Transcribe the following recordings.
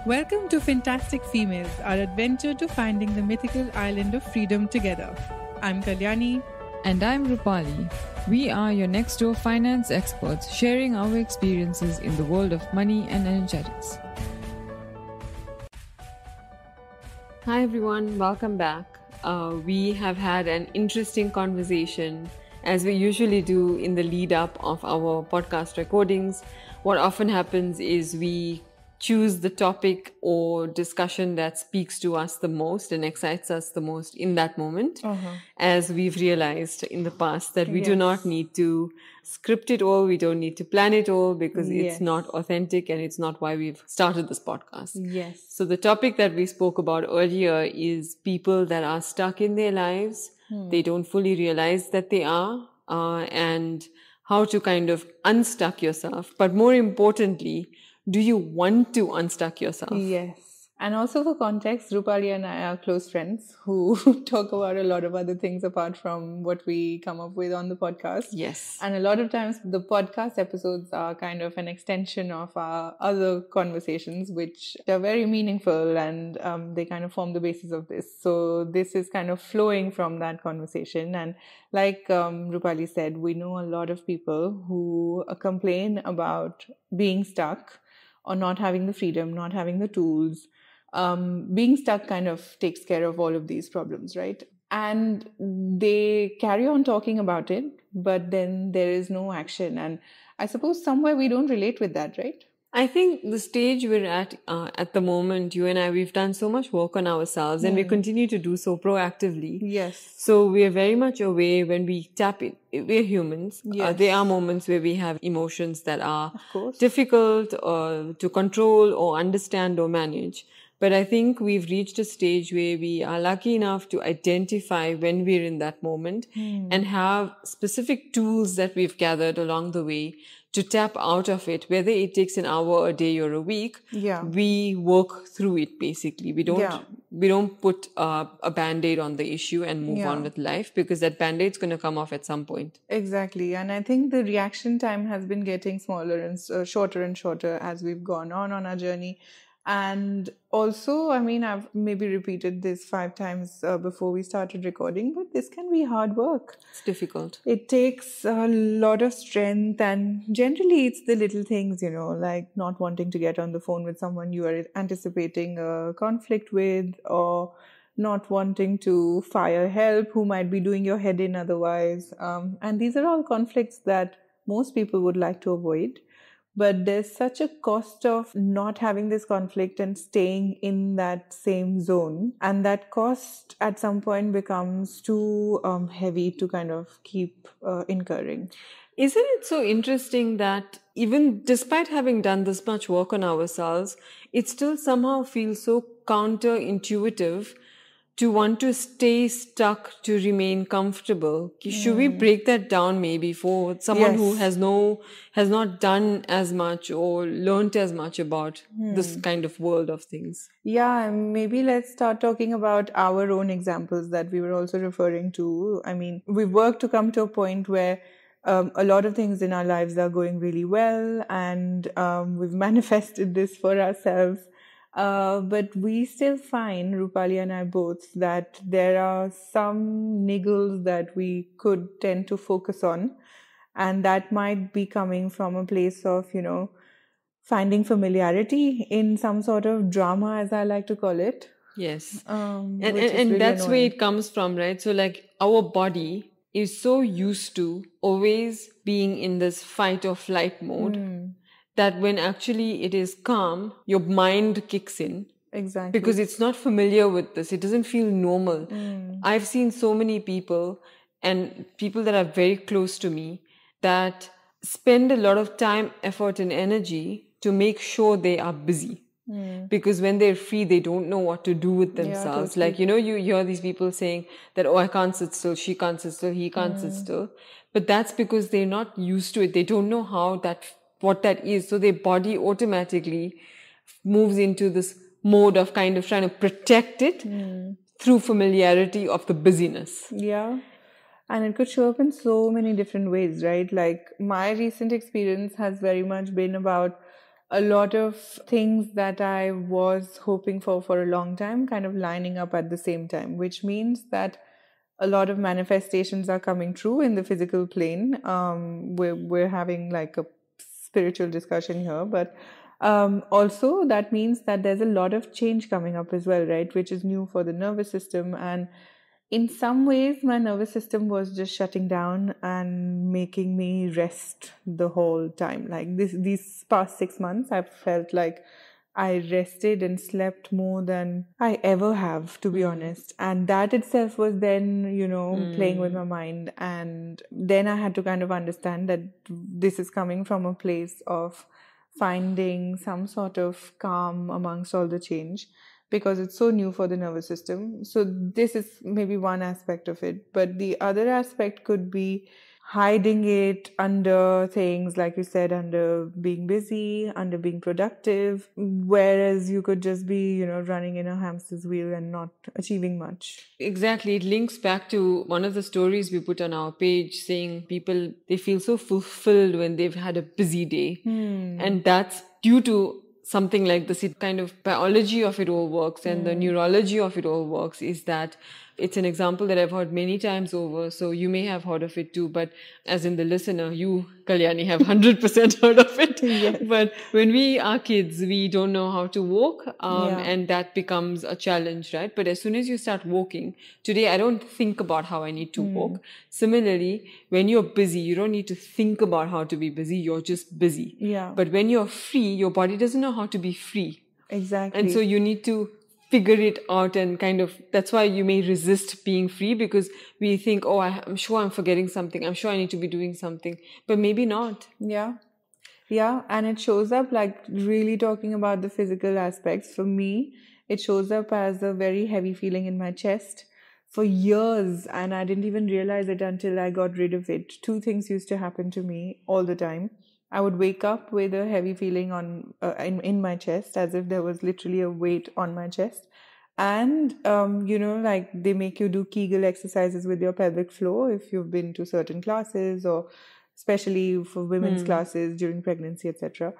Welcome to Fantastic Females, our adventure to finding the mythical island of freedom together. I'm Kalyani. And I'm Rupali. We are your next door finance experts sharing our experiences in the world of money and energetics. Hi everyone, welcome back. We have had an interesting conversation as we usually do in the lead up of our podcast recordings. What often happens is we choose the topic or discussion that speaks to us the most and excites us the most in that moment, as we've realized in the past that we do not need to script it all, we don't need to plan it all, because it's not authentic and it's not why we've started this podcast. Yes. So the topic that we spoke about earlier is people that are stuck in their lives. They don't fully realize that they are, and how to kind of unstuck yourself. But more importantly, do you want to unstuck yourself? Yes. And also for context, Rupali and I are close friends who talk about a lot of other things apart from what we come up with on the podcast. Yes. And a lot of times the podcast episodes are kind of an extension of our other conversations, which are very meaningful, and they kind of form the basis of this. So this is kind of flowing from that conversation. And like Rupali said, we know a lot of people who complain about being stuck or not having the freedom, not having the tools. Being stuck kind of takes care of all of these problems, right? And they carry on talking about it, but then there is no action. And I suppose somewhere we don't relate with that, right? I think the stage we're at the moment, you and I, we've done so much work on ourselves and we continue to do so proactively. Yes. So we are very much aware when we tap it. We're humans. Yes. There are moments where we have emotions that are difficult to control or understand or manage. But I think we've reached a stage where we are lucky enough to identify when we're in that moment and have specific tools that we've gathered along the way to tap out of it, whether it takes an hour, a day, or a week. We work through it basically. We don't put a band-aid on the issue and move on with life, because that band-aid's going to come off at some point. Exactly. And I think the reaction time has been getting smaller and shorter as we've gone on our journey. And also, I mean, I've maybe repeated this 5 times before we started recording, but this can be hard work. It's difficult. It takes a lot of strength, and generally it's the little things, like not wanting to get on the phone with someone you are anticipating a conflict with, or not wanting to fire help who might be doing your head in otherwise. And these are all conflicts that most people would like to avoid. But there's such a cost of not having this conflict and staying in that same zone. And that cost at some point becomes too heavy to kind of keep incurring. Isn't it so interesting that even despite having done this much work on ourselves, it still somehow feels so counterintuitive to want to stay stuck, to remain comfortable? Should we break that down maybe for someone who has not done as much or learned as much about this kind of world of things? Yeah, maybe let's start talking about our own examples that we were also referring to. I mean, we've worked to come to a point where a lot of things in our lives are going really well, and we've manifested this for ourselves. But we still find, Rupali and I both, that there are some niggles that we could tend to focus on. And that might be coming from a place of, finding familiarity in some sort of drama, as I like to call it. Yes. And really that's where it comes from, right? So like our body is so used to always being in this fight or flight mode. That when actually it is calm, your mind kicks in. Exactly. Because it's not familiar with this. It doesn't feel normal. I've seen so many people, and people that are very close to me, that spend a lot of time, effort, and energy to make sure they are busy. Because when they're free, they don't know what to do with themselves. Totally. Like, you hear these people saying that, oh, I can't sit still, she can't sit still, he can't sit still. But that's because they're not used to it. They don't know what that is. So their body automatically moves into this mode of kind of trying to protect it through familiarity of the busyness. Yeah. And it could show up in so many different ways, right? Like my recent experience has very much been about a lot of things that I was hoping for a long time kind of lining up at the same time, which means that a lot of manifestations are coming true in the physical plane. We're having like a spiritual discussion here, but also that means that there's a lot of change coming up as well, right? Which is new for the nervous system. And in some ways, my nervous system was just shutting down and making me rest the whole time. Like these past 6 months, I've felt like I rested and slept more than I ever have, to be honest. And that itself was then, playing with my mind. And then I had to kind of understand that this is coming from a place of finding some sort of calm amongst all the change because it's so new for the nervous system. So this is maybe one aspect of it. But the other aspect could be hiding it under things, like you said, under being busy, under being productive, whereas you could just be, running in a hamster's wheel and not achieving much. Exactly. It links back to one of the stories we put on our page saying people, they feel so fulfilled when they've had a busy day. And that's due to something like this. It kind of biology of it all works and the neurology of it all works is that it's an example that I've heard many times over. So you may have heard of it too, but as in the listener, you, Kalyani, have 100% heard of it. Yes. But when we are kids, we don't know how to walk, and that becomes a challenge, right? But as soon as you start walking, today I don't think about how I need to walk. Similarly, when you're busy, you don't need to think about how to be busy. You're just busy. Yeah. But when you're free, your body doesn't know how to be free. Exactly. And so you need to figure it out and kind of, that's why you may resist being free because we think, oh, I'm sure I'm forgetting something. I'm sure I need to be doing something, but maybe not. Yeah. Yeah. And it shows up like really talking about the physical aspects. For me, it shows up as a very heavy feeling in my chest for years. And I didn't even realize it until I got rid of it. Two things used to happen to me all the time. I would wake up with a heavy feeling on in my chest, as if there was literally a weight on my chest. And, like they make you do Kegel exercises with your pelvic floor if you've been to certain classes or especially for women's classes during pregnancy, etc.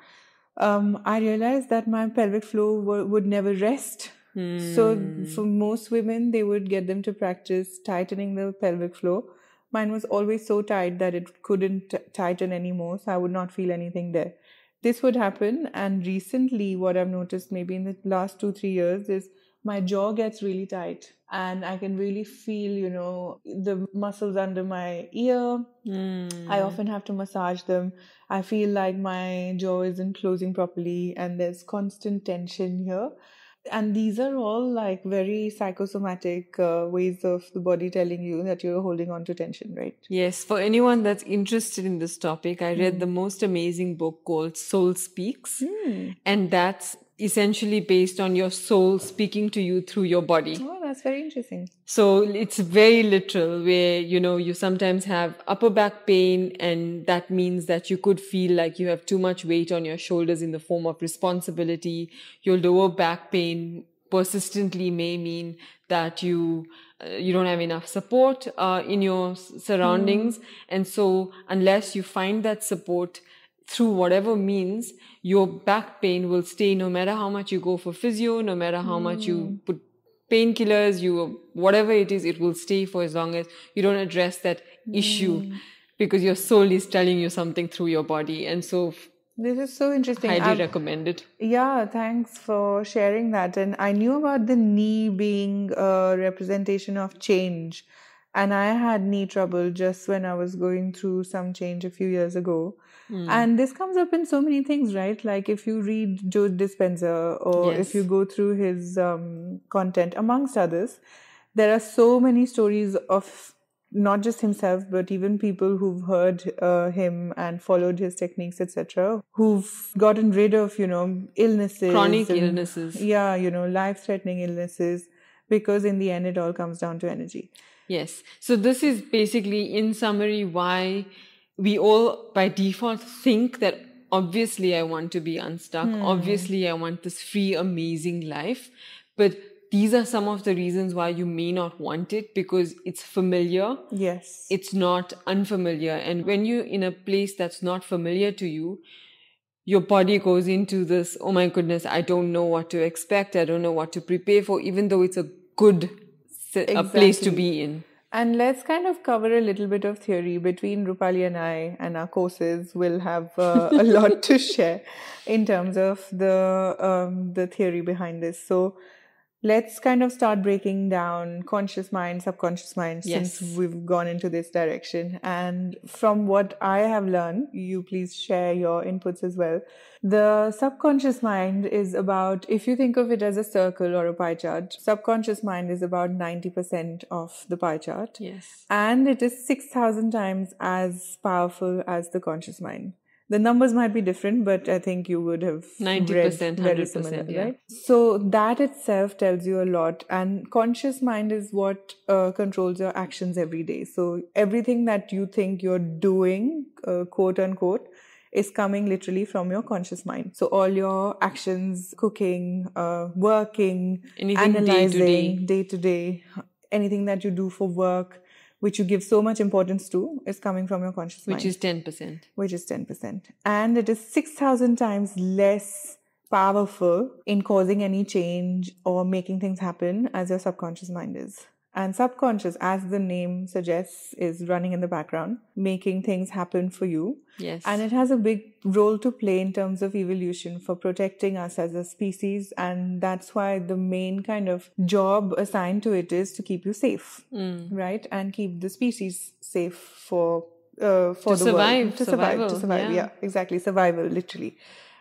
I realized that my pelvic floor would never rest. So for most women, they would get them to practice tightening the pelvic floor. Mine was always so tight that it couldn't tighten anymore, so I would not feel anything there. This would happen, and recently what I've noticed maybe in the last 2-3 years is my jaw gets really tight and I can really feel, the muscles under my ear. I often have to massage them. I feel like my jaw isn't closing properly and there's constant tension here. And these are all like very psychosomatic ways of the body telling you that you're holding on to tension, right? Yes. For anyone that's interested in this topic, I read the most amazing book called Soul Speaks. And that's essentially based on your soul speaking to you through your body. Oh, that's very interesting. So it's very literal where, you sometimes have upper back pain and that means that you could feel like you have too much weight on your shoulders in the form of responsibility. Your lower back pain persistently may mean that you don't have enough support in your surroundings. And so unless you find that support through whatever means, your back pain will stay no matter how much you go for physio, no matter how much you put painkillers, whatever it is, it will stay for as long as you don't address that issue because your soul is telling you something through your body. And so this is so interesting. Highly recommend it. Yeah, thanks for sharing that. And I knew about the knee being a representation of change. And I had knee trouble just when I was going through some change a few years ago. And this comes up in so many things, right? Like if you read Joe Dispenza or if you go through his content, amongst others, there are so many stories of not just himself, but even people who've heard him and followed his techniques, etc., who've gotten rid of, illnesses. Chronic illnesses. Yeah, life-threatening illnesses, because in the end, it all comes down to energy. Yes. So this is basically, in summary, why we all by default think that obviously I want to be unstuck. Obviously I want this free, amazing life. But these are some of the reasons why you may not want it, because it's familiar. Yes. It's not unfamiliar. And when you're in a place that's not familiar to you, your body goes into this, oh my goodness, I don't know what to expect. I don't know what to prepare for, even though it's a good a place to be in. And let's kind of cover a little bit of theory. Between Rupali and I and our courses, we'll have a lot to share in terms of the theory behind this. So let's kind of start breaking down conscious mind, subconscious mind, Yes. since we've gone into this direction. And from what I have learned, you please share your inputs as well. The subconscious mind is about, if you think of it as a circle or a pie chart, subconscious mind is about 90% of the pie chart. Yes. And it is 6,000 times as powerful as the conscious mind. The numbers might be different, but I think you would have 90%, read very 100%, similar, yeah. right? So that itself tells you a lot. And conscious mind is what controls your actions every day. So everything that you think you're doing, quote unquote, is coming literally from your conscious mind. So all your actions, cooking, working, Anything analyzing, day to day, anything that you do for work, which you give so much importance to, is coming from your conscious mind. Which is 10%. Which is 10%. And it is 6,000 times less powerful in causing any change or making things happen as your subconscious mind is. And subconscious, as the name suggests, is running in the background, making things happen for you. Yes. And it has a big role to play in terms of evolution for protecting us as a species. And that's why the main kind of job assigned to it is to keep you safe, right? And keep the species safe for the survive, world. To survival, survive. Yeah, exactly. Survival, literally.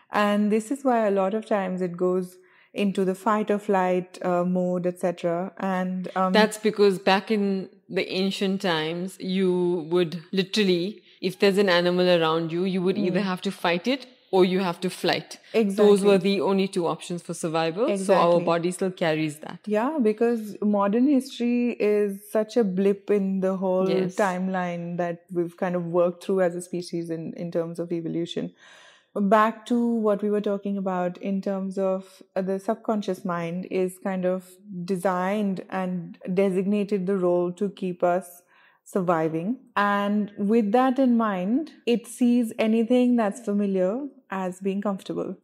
And this is why a lot of times it goes into the fight or flight mode, etc. And that's because back in the ancient times, you would literally, if there's an animal around you, you would either have to fight it or you have to flight. Exactly. Those were the only two options for survival. Exactly. So our body still carries that. Yeah, because modern history is such a blip in the whole Yes. timeline that we've kind of worked through as a species in terms of evolution. Back to what we were talking about in terms of the subconscious mind is kind of designed and designated the role to keep us surviving. And with that in mind, it sees anything that's familiar as being comfortable.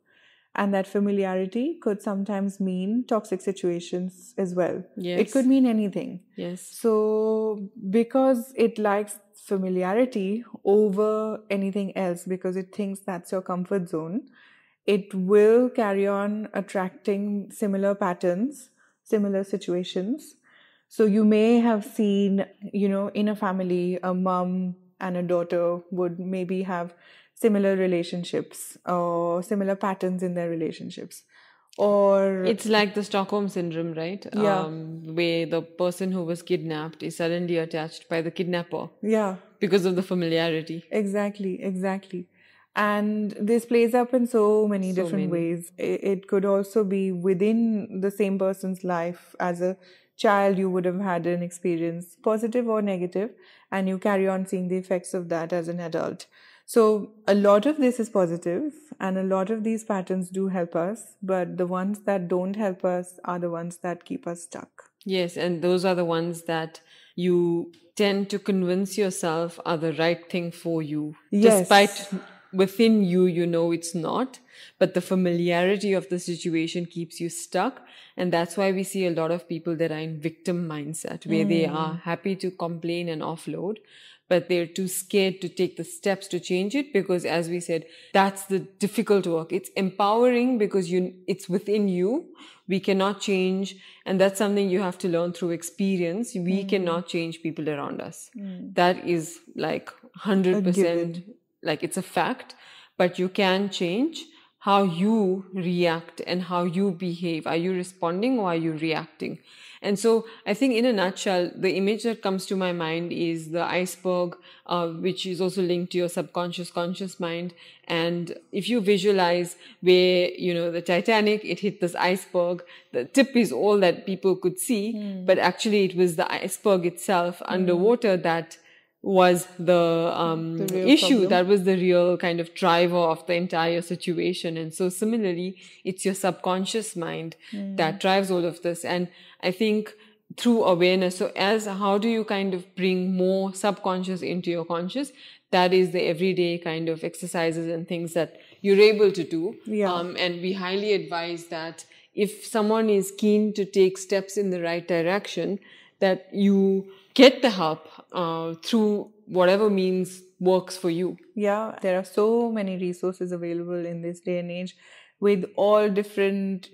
And that familiarity could sometimes mean toxic situations as well. Yes. It could mean anything. Yes. So because it likes familiarity over anything else, because it thinks that's your comfort zone, it will carry on attracting similar patterns, similar situations. So you may have seen, in a family, a mom and a daughter would maybe have similar relationships or similar patterns in their relationships. Or it's like the Stockholm syndrome, right? Yeah. Where the person who was kidnapped is suddenly attached by the kidnapper. Yeah. Because of the familiarity. Exactly. And this plays up in so many different ways. It could also be within the same person's life. As a child, you would have had an experience, positive or negative, and you carry on seeing the effects of that as an adult. So a lot of this is positive, and a lot of these patterns do help us, but the ones that don't help us are the ones that keep us stuck. Yes, and those are the ones that you tend to convince yourself are the right thing for you. Yes. Despite within you, it's not, but the familiarity of the situation keeps you stuck. And that's why we see a lot of people that are in victim mindset, where they are happy to complain and offload, but they're too scared to take the steps to change it, because as we said, that's the difficult work. It's empowering because it's within you. We cannot change, and that's something you have to learn through experience. We cannot change people around us. That is like 100%, like it's a fact, but you can change how you react and how you behave. Are you responding or are you reacting? And so I think in a nutshell, the image that comes to my mind is the iceberg, which is also linked to your subconscious, conscious mind. And if you visualize where, the Titanic, it hit this iceberg, the tip is all that people could see, but actually it was the iceberg itself underwater that was the issue problem. That was the real kind of driver of the entire situation. And so similarly, it's your subconscious mind that drives all of this. And I think through awareness, so how do you kind of bring more subconscious into your conscious? That is the everyday kind of exercises and things that you're able to do. Yeah. And we highly advise that if someone is keen to take steps in the right direction, that you get the help through whatever means works for you. Yeah, there are so many resources available in this day and age with all different,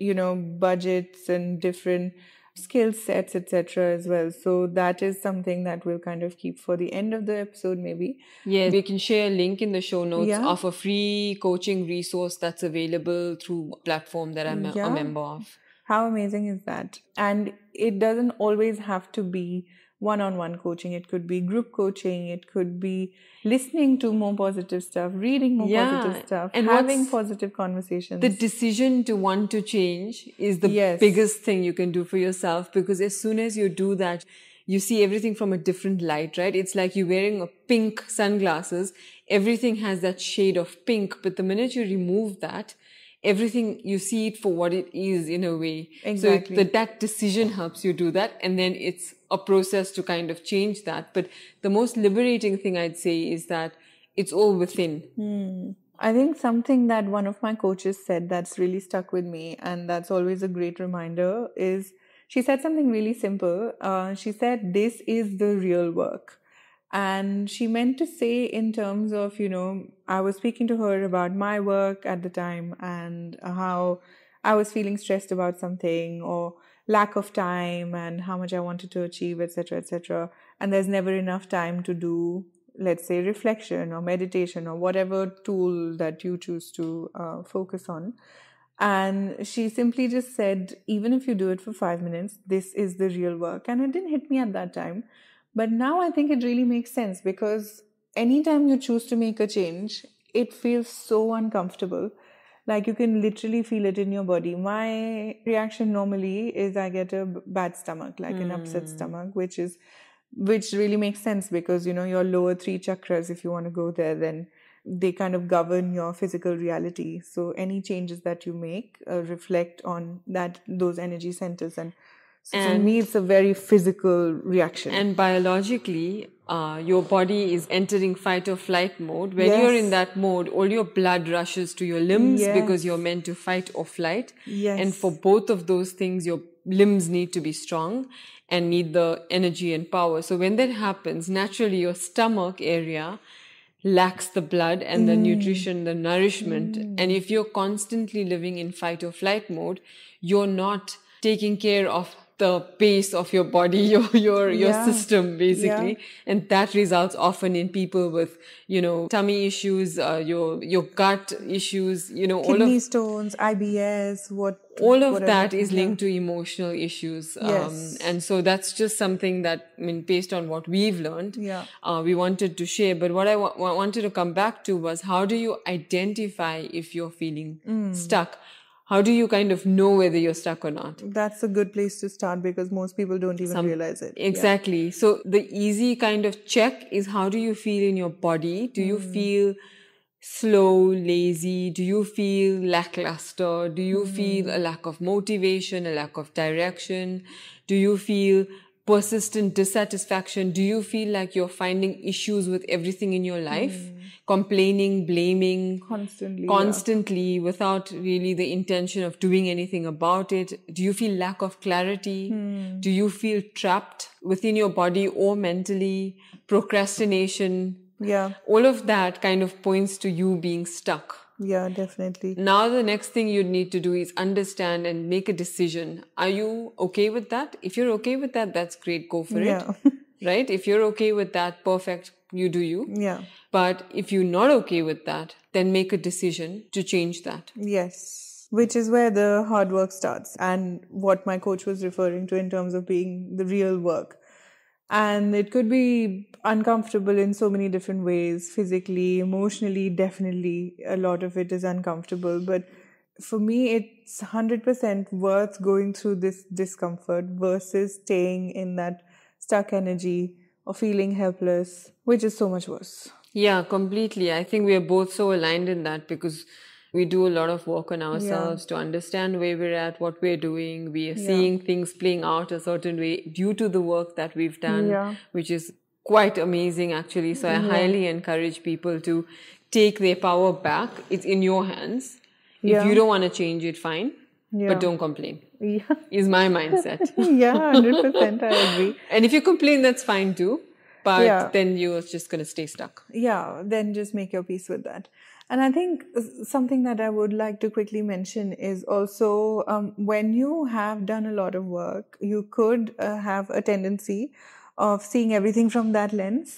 budgets and different skill sets, etc. as well. So that is something that we'll kind of keep for the end of the episode, maybe. Yes, we can share a link in the show notes Yeah. of a free coaching resource that's available through a platform that I'm a member of. How amazing is that? And it doesn't always have to be one-on-one coaching. It could be group coaching. It could be listening to more positive stuff, reading more positive stuff, and having positive conversations. The decision to want to change is the biggest thing you can do for yourself, because as soon as you do that, you see everything from a different light, right? It's like you're wearing a pink sunglasses. Everything has that shade of pink, but the minute you remove that, everything, you see it for what it is in a way. Exactly. So that decision helps you do that. And then it's a process to kind of change that. But the most liberating thing I'd say is that it's all within. I think something that one of my coaches said that's really stuck with me, and that's always a great reminder, is she said something really simple. She said, this is the real work. And she meant to say in terms of, I was speaking to her about my work at the time and how I was feeling stressed about something or lack of time and how much I wanted to achieve, etc., etc. And there's never enough time to do, let's say, reflection or meditation or whatever tool that you choose to focus on. And she simply just said, even if you do it for 5 minutes, this is the real work. And it didn't hit me at that time. But now I think it really makes sense, because anytime you choose to make a change, it feels so uncomfortable. Like you can literally feel it in your body. My reaction normally is I get a bad stomach, like an upset stomach, which really makes sense because, your lower 3 chakras, if you want to go there, then they kind of govern your physical reality. So any changes that you make reflect on those energy centers. And so for me, it's a very physical reaction. And biologically, your body is entering fight or flight mode. When you're in that mode, all your blood rushes to your limbs because you're meant to fight or flight. Yes. And for both of those things, your limbs need to be strong and need the energy and power. So when that happens, naturally your stomach area lacks the blood and the nutrition, the nourishment. And if you're constantly living in fight or flight mode, you're not taking care of the base of your body, your system, basically. And that results often in people with, tummy issues, your gut issues, kidney stones, IBS, all of that is linked to emotional issues. And so that's just something that, based on what we've learned, we wanted to share. But what I wanted to come back to was, how do you identify if you're feeling stuck? How do you kind of know whether you're stuck or not? That's a good place to start, because most people don't even realize it. Exactly. So the easy kind of check is, how do you feel in your body? Do you feel slow, lazy? Do you feel lackluster? Do you feel a lack of motivation, a lack of direction? Do you feel persistent dissatisfaction? Do you feel like you're finding issues with everything in your life? Complaining, blaming constantly without really the intention of doing anything about it? Do you feel lack of clarity? Do you feel trapped within your body or mentally? Procrastination? All of that kind of points to you being stuck. Yeah, definitely. Now the next thing you need to do is understand and make a decision. Are you okay with that? If you're okay with that, that's great. Go for it. Right? If you're okay with that, perfect. You do you. But if you're not okay with that, then make a decision to change that. Yes. Which is where the hard work starts, and what my coach was referring to in terms of being the real work. And it could be uncomfortable in so many different ways, physically, emotionally, definitely. A lot of it is uncomfortable. But for me, it's 100% worth going through this discomfort versus staying in that stuck energy or feeling helpless, which is so much worse. Yeah, completely. I think we are both so aligned in that, because we do a lot of work on ourselves to understand where we're at, what we're doing. We are seeing things playing out a certain way due to the work that we've done, which is quite amazing, actually. So I highly encourage people to take their power back. It's in your hands. If Yeah. you don't want to change it, fine. Yeah. But don't complain. Yeah. Is my mindset. Yeah, 100%. I agree. And if you complain, that's fine too. But Yeah. then you're just going to stay stuck. Yeah, then just make your peace with that. And I think something that I would like to quickly mention is also when you have done a lot of work, you could have a tendency of seeing everything from that lens,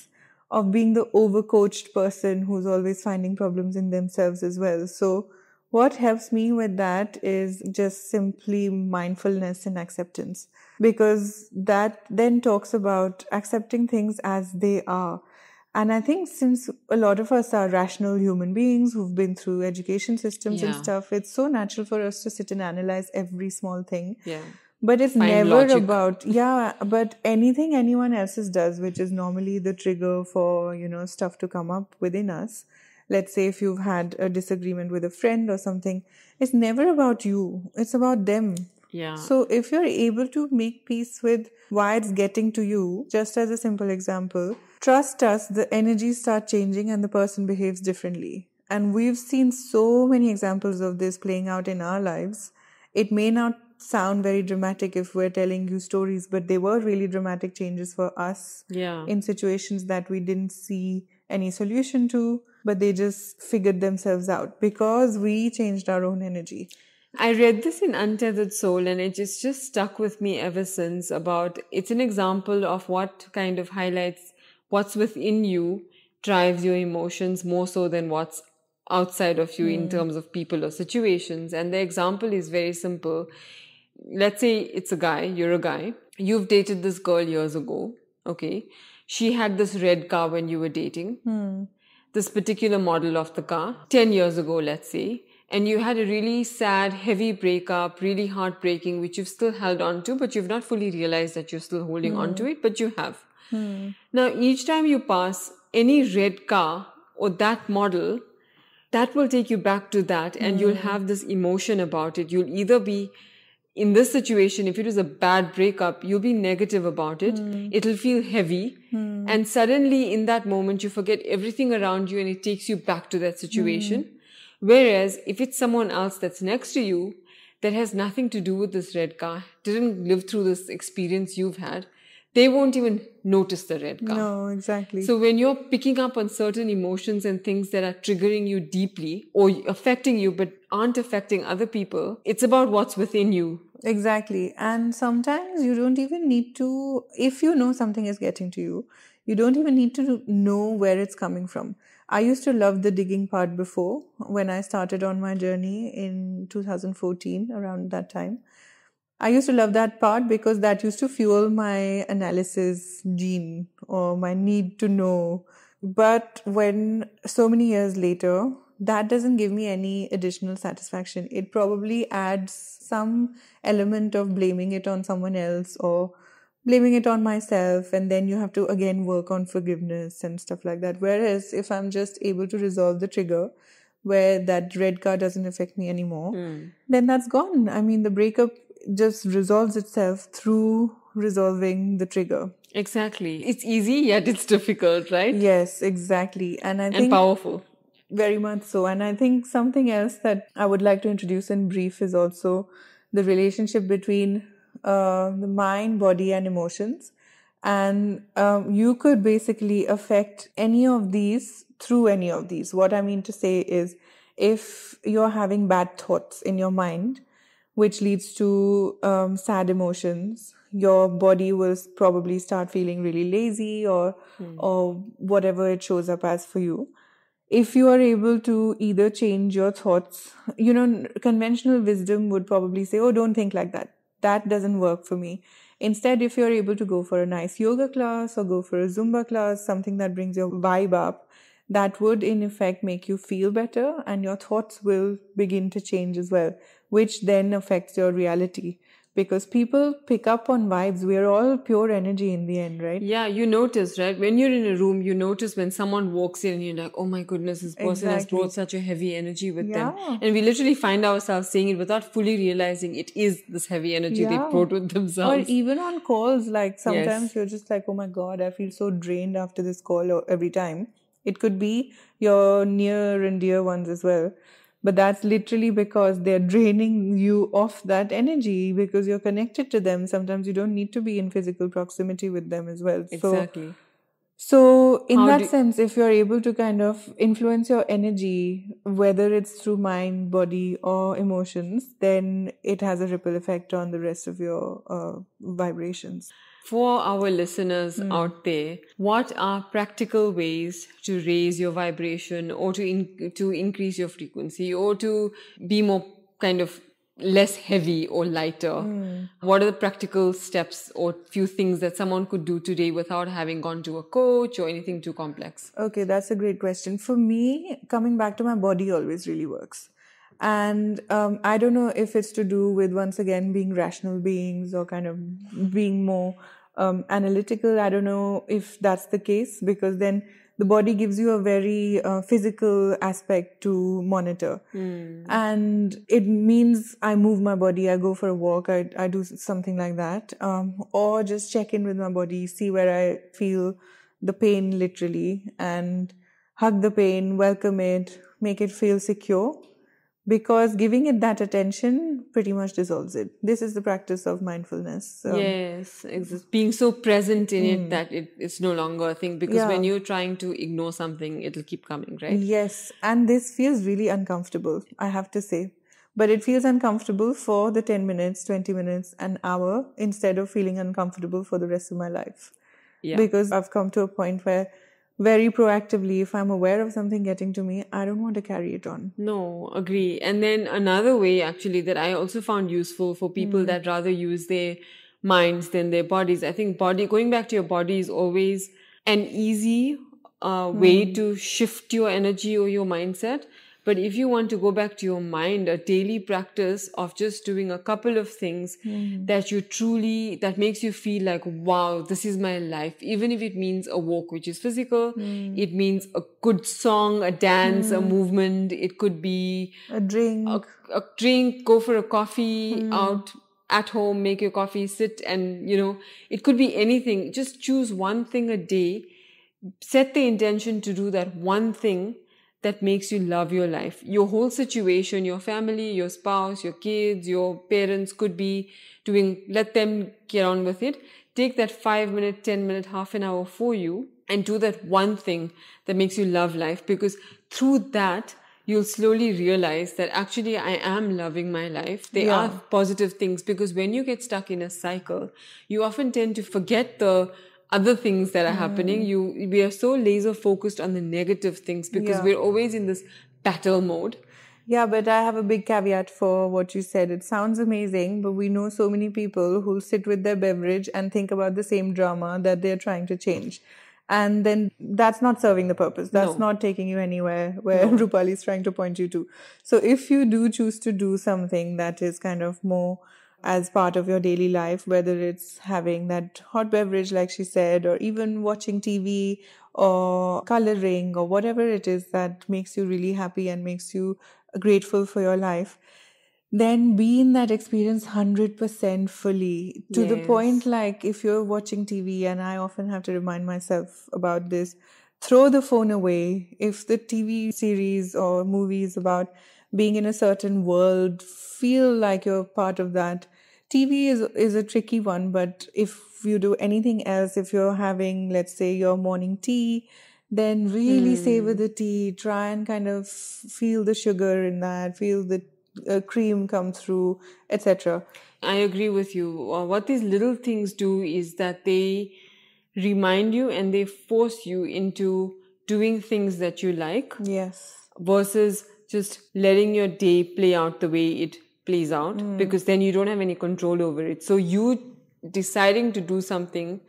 of being the overcoached person who's always finding problems in themselves as well. So what helps me with that is just simply mindfulness and acceptance, because that then talks about accepting things as they are. And I think since a lot of us are rational human beings who've been through education systems and Yeah. stuff, it's so natural for us to sit and analyze every small thing. Yeah. But it's Find never logic. about, but anything anyone else's does, which is normally the trigger for, stuff to come up within us. Let's say if you've had a disagreement with a friend or something, it's never about you. It's about them. Yeah. So if you're able to make peace with why it's getting to you, just as a simple example, trust us, the energies start changing and the person behaves differently. And we've seen so many examples of this playing out in our lives. It may not sound very dramatic if we're telling you stories, but they were really dramatic changes for us in situations that we didn't see any solution to, but they just figured themselves out because we changed our own energy. I read this in Untethered Soul and it just stuck with me ever since. It's an example of what kind of highlights what's within you drives your emotions more so than what's outside of you in terms of people or situations. And the example is very simple. Let's say it's a guy, you're a guy. You've dated this girl years ago. Okay. She had this red car when you were dating. This particular model of the car, 10 years ago, let's say. And you had a really sad, heavy breakup, really heartbreaking, which you've still held on to, but you've not fully realized that you're still holding on to it, but you have. Now, each time you pass any red car or that model, that will take you back to that and you'll have this emotion about it. You'll either be, in this situation, if it is a bad breakup, you'll be negative about it. It'll feel heavy. And suddenly in that moment, you forget everything around you and it takes you back to that situation. Whereas if it's someone else that's next to you that has nothing to do with this red car, didn't live through this experience you've had, they won't even notice the red car. No, exactly. So when you're picking up on certain emotions and things that are triggering you deeply or affecting you but aren't affecting other people, it's about what's within you. Exactly. And sometimes you don't even need to, if you know something is getting to you, you don't even need to know where it's coming from. I used to love the digging part before when I started on my journey in 2014, around that time. I used to love that part because that used to fuel my analysis gene or my need to know. But when so many years later, that doesn't give me any additional satisfaction. It probably adds some element of blaming it on someone else or blaming it on myself. And then you have to again work on forgiveness and stuff like that. Whereas if I'm just able to resolve the trigger where that red card doesn't affect me anymore, then that's gone. I mean, the breakup just resolves itself through resolving the trigger. Exactly. It's easy, yet it's difficult, right? Yes, exactly. And I think And powerful. Very much so. And I think something else that I would like to introduce in brief is also the relationship between the mind, body, and emotions. And you could basically affect any of these through any of these. What I mean to say is if you're having bad thoughts in your mind, which leads to sad emotions, your body will probably start feeling really lazy or whatever it shows up as for you. If you are able to either change your thoughts, conventional wisdom would probably say, oh, don't think like that. That doesn't work for me. Instead, if you're able to go for a nice yoga class or go for a Zumba class, something that brings your vibe up, that would in effect make you feel better and your thoughts will begin to change as well, which then affects your reality. Because people pick up on vibes. We're all pure energy in the end, right? Yeah, you notice, right? When you're in a room, you notice when someone walks in and you're like, oh my goodness, this person has brought such a heavy energy with them. And we literally find ourselves saying it without fully realizing it is this heavy energy they brought with themselves. Or even on calls, like sometimes you're just like, oh my God, I feel so drained after this call every time. It could be your near and dear ones as well. But that's literally because they're draining you of that energy because you're connected to them. Sometimes you don't need to be in physical proximity with them as well. Exactly. So in How that do sense, if you're able to kind of influence your energy, whether it's through mind, body, or emotions, then it has a ripple effect on the rest of your vibrations. For our listeners out there, what are practical ways to raise your vibration or to increase your frequency or to be more kind of less heavy or lighter? What are the practical steps or few things that someone could do today without having gone to a coach or anything too complex? Okay, that's a great question. For me, coming back to my body always really works. And I don't know if it's to do with, once again, being rational beings or kind of being more analytical. I don't know if that's the case, because then the body gives you a very physical aspect to monitor. And it means I move my body, I go for a walk, I do something like that. Or just check in with my body, see where I feel the pain literally, and hug the pain, welcome it, make it feel secure. Because giving it that attention pretty much dissolves it. This is the practice of mindfulness. Yes, being so present in it that it's no longer a thing, because when Yeah. you're trying to ignore something, it'll keep coming, right? Yes, and this feels really uncomfortable, I have to say. But it feels uncomfortable for the 10 minutes, 20 minutes, an hour, instead of feeling uncomfortable for the rest of my life. Yeah. Because I've come to a point where very proactively, if I'm aware of something getting to me, I don't want to carry it on. No, agree. And then another way actually that I also found useful for people that rather use their minds than their bodies. I think going back to your body is always an easy way to shift your energy or your mindset. But if you want to go back to your mind, a daily practice of just doing a couple of things that makes you feel like, wow, this is my life. Even if it means a walk, which is physical, it means a good song, a dance, a movement. It could be A drink. a drink, go for a coffee out at home, make your coffee, sit and, it could be anything. Just choose one thing a day. Set the intention to do that one thing that makes you love your life. Your whole situation, your family, your spouse, your kids, your parents could be let them get on with it. Take that 5 minute, 10 minute, half an hour for you and do that one thing that makes you love life, because through that, you'll slowly realize that actually I am loving my life. There are positive things, because when you get stuck in a cycle, you often tend to forget the other things that are happening. We are so laser focused on the negative things because we're always in this battle mode. Yeah, but I have a big caveat for what you said. It sounds amazing, but we know so many people who sit with their beverage and think about the same drama that they're trying to change. And then that's not serving the purpose. That's not taking you anywhere where Rupali is trying to point you to. So if you do choose to do something that is kind of more as part of your daily life, whether it's having that hot beverage, like she said, or even watching TV or coloring or whatever it is that makes you really happy and makes you grateful for your life, then be in that experience 100% fully, to the point, like if you're watching TV, and I often have to remind myself about this, throw the phone away. If the TV series or movie is about being in a certain world, feel like you're part of that. TV is a tricky one, but if you do anything else, if you're having, let's say, your morning tea, then really savor the tea, try and kind of feel the sugar in that, feel the cream come through, etc. I agree with you. What these little things do is that they remind you and they force you into doing things that you like. Yes. Versus just letting your day play out the way it plays out, because then you don't have any control over it. So you deciding to do something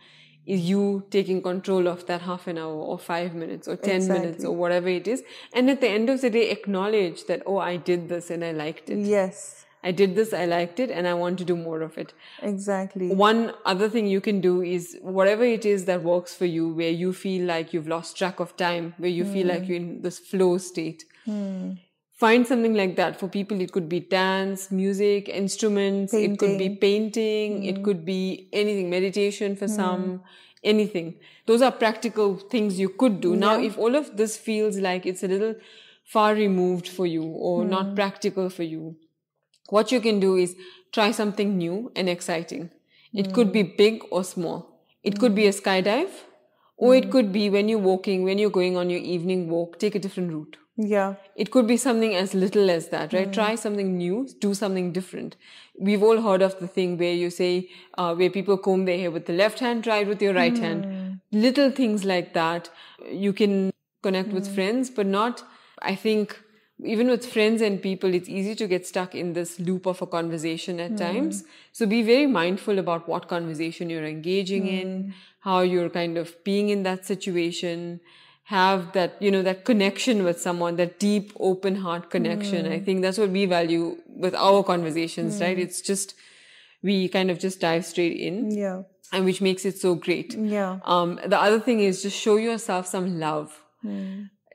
is you taking control of that half an hour or 5 minutes or 10 minutes or whatever it is. And at the end of the day, acknowledge that, oh, I did this and I liked it. Yes. I did this, I liked it, and I want to do more of it. Exactly. One other thing you can do is whatever it is that works for you, where you feel like you've lost track of time, where you feel like you're in this flow state. Find something like that. For people, it could be dance, music, instruments. It could be painting. It could be anything, meditation for some, anything. Those are practical things you could do. Now, if all of this feels like it's a little far removed for you or not practical for you, what you can do is try something new and exciting. It could be big or small. It could be a skydive, or it could be when you're walking, when you're going on your evening walk, take a different route. Yeah. It could be something as little as that, right? Try something new, do something different. We've all heard of the thing where you say, where people comb their hair with the left hand, try it with your right hand. Little things like that. You can connect with friends, but not, I think, even with friends and people, it's easy to get stuck in this loop of a conversation at times. So be very mindful about what conversation you're engaging in, how you're kind of being in that situation. Have that, that connection with someone, that deep, open heart connection. I think that's what we value with our conversations, right? It's just, we kind of just dive straight in. Yeah. And which makes it so great. Yeah. The other thing is just show yourself some love.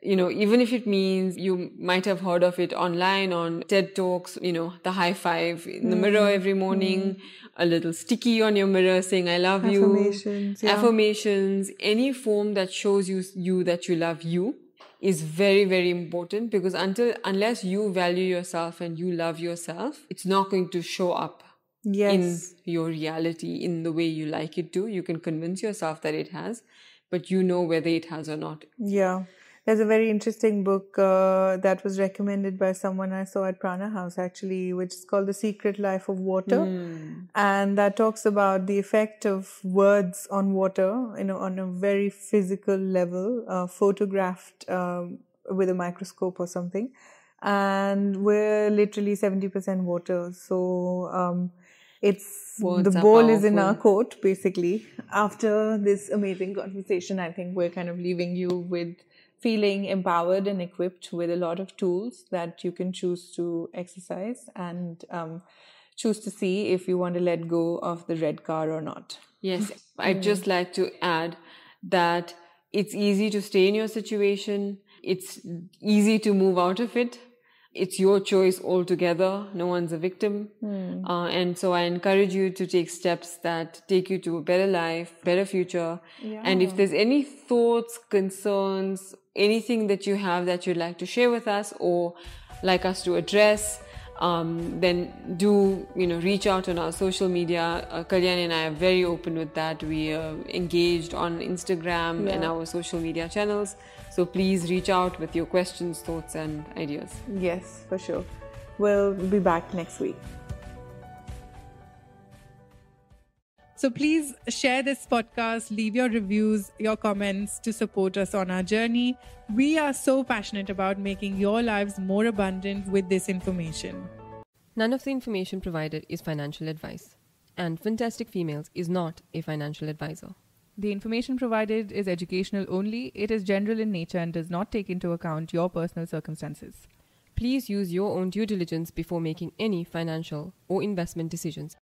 Even if it means you might have heard of it online on TED Talks, the high five in the mirror every morning, a little sticky on your mirror saying, I love Affirmations, you. yeah. Affirmations, any form that shows you that you love you is very, very important, because unless you value yourself and you love yourself, it's not going to show up in your reality in the way you like it to. You can convince yourself that it has, but whether it has or not. Yeah. There's a very interesting book that was recommended by someone I saw at Prana House, actually, which is called The Secret Life of Water. And that talks about the effect of words on water, on a very physical level, photographed with a microscope or something. And we're literally 70% water. So Words the are ball is in powerful. our court, basically. After this amazing conversation, I think we're kind of leaving you with feeling empowered and equipped with a lot of tools that you can choose to exercise and choose to see if you want to let go of the red car or not. Yes, I'd just like to add that it's easy to stay in your situation. It's easy to move out of it. It's your choice altogether. No one's a victim. And so I encourage you to take steps that take you to a better life, better future. Yeah. And if there's any thoughts, concerns, anything that you have that you'd like to share with us or like us to address, then do, reach out on our social media. Kalyani and I are very open with that. We are engaged on Instagram and our social media channels. So please reach out with your questions, thoughts, and ideas. Yes, for sure. We'll be back next week. So please share this podcast, leave your reviews, your comments to support us on our journey. We are so passionate about making your lives more abundant with this information. None of the information provided is financial advice, and Fantastic Females is not a financial advisor. The information provided is educational only. It is general in nature and does not take into account your personal circumstances. Please use your own due diligence before making any financial or investment decisions.